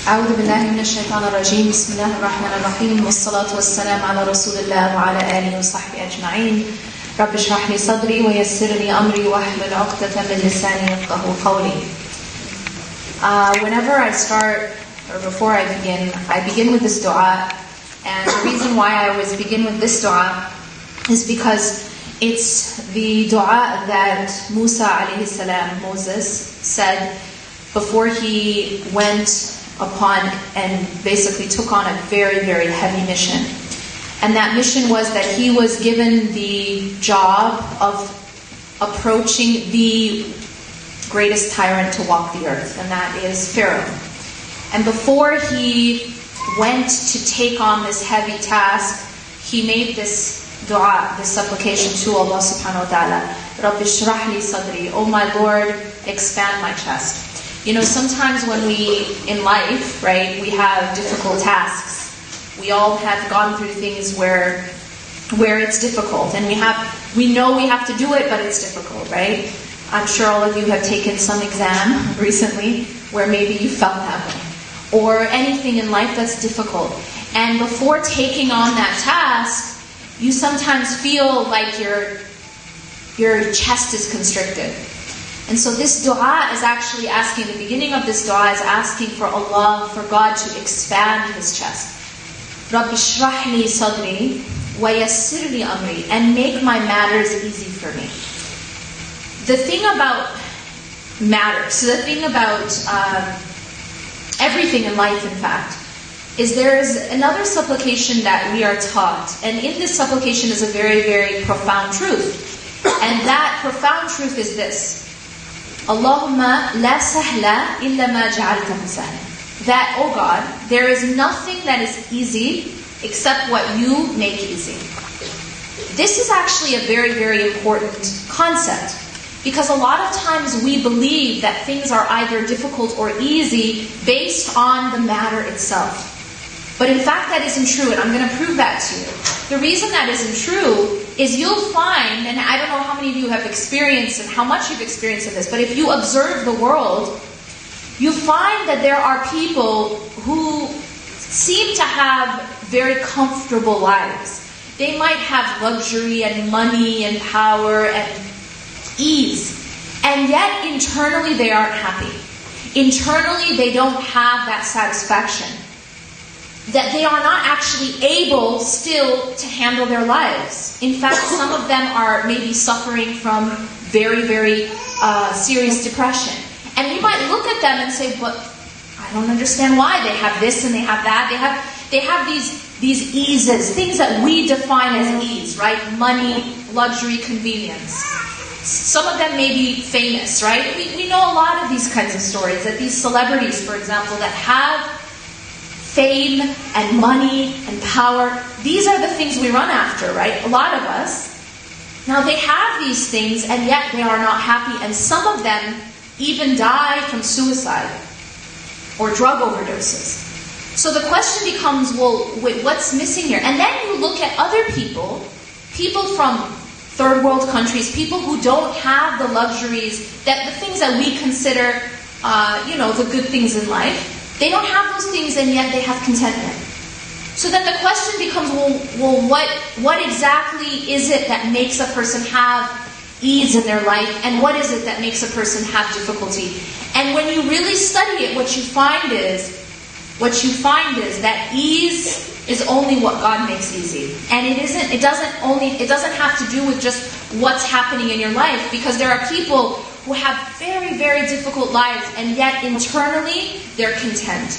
أعوذ بالله من الشيطان الرجيم. بسم الله الرحمن الرحيم، والصلاة والسلام على رسول الله وعلى آله وصحبه أجمعين. رب اشرح لي صدري ويسر لي أمري واحلل عقدة من لساني يفقهوا قولي. Whenever I start, or before I begin with this dua, and the reason why I always begin with this dua is because it's the dua that Musa alayhi salam, Moses, said before he went upon and basically took on a very, very heavy mission. And that mission was that he was given the job of approaching the greatest tyrant to walk the earth, and that is Pharaoh. And before he went to take on this heavy task, he made this dua, this supplication to Allah subhanahu wa ta'ala. Rabbi shrah li sadri, oh my Lord, expand my chest. You know, sometimes when in life, right, we have difficult tasks. We all have gone through things where it's difficult, and we know we have to do it, but it's difficult, right? I'm sure all of you have taken some exam recently where maybe you felt that way, or anything in life that's difficult. And before taking on that task, you sometimes feel like your chest is constricted. And so this dua is actually asking, the beginning of this dua is asking for Allah, for God to expand his chest. Rabbi shrah li sadri wa yassir li amri, and make my matters easy for me. The thing about matters, the thing about everything in life, in fact, is there is another supplication that we are taught, and in this supplication is a very, very profound truth. And that profound truth is this: Allahumma la sahla illa ma ja'altahu sahla. That, oh God, there is nothing that is easy except what you make easy. This is actually a very, very important concept, because a lot of times we believe that things are either difficult or easy based on the matter itself. But in fact that isn't true, and I'm going to prove that to you. The reason that isn't true is you'll find, and I don't know how many of you have experienced and how much you've experienced of this, but if you observe the world, you find that there are people who seem to have very comfortable lives. They might have luxury and money and power and ease, and yet internally they aren't happy. Internally they don't have that satisfaction. That they are not actually able still to handle their lives. In fact, some of them are maybe suffering from very, very serious depression. And we might look at them and say, but I don't understand why they have this and they have that. They have these eases, things that we define as ease, right? Money, luxury, convenience. Some of them may be famous, right? We know a lot of these kinds of stories, that these celebrities, for example, that have fame and money and power, these are the things we run after, right? A lot of us. Now they have these things and yet they are not happy, and some of them even die from suicide or drug overdoses. So the question becomes, well, wait, what's missing here? And then you look at other people from third world countries, people who don't have the luxuries, that the things that we consider, the good things in life. They don't have those things, and yet they have contentment. So then the question becomes, well, what exactly is it that makes a person have ease in their life, and what is it that makes a person have difficulty? And when you really study it, what you find is that ease is only what God makes easy. And it doesn't have to do with just what's happening in your life, because there are people who have very, very difficult lives, and yet internally they're content.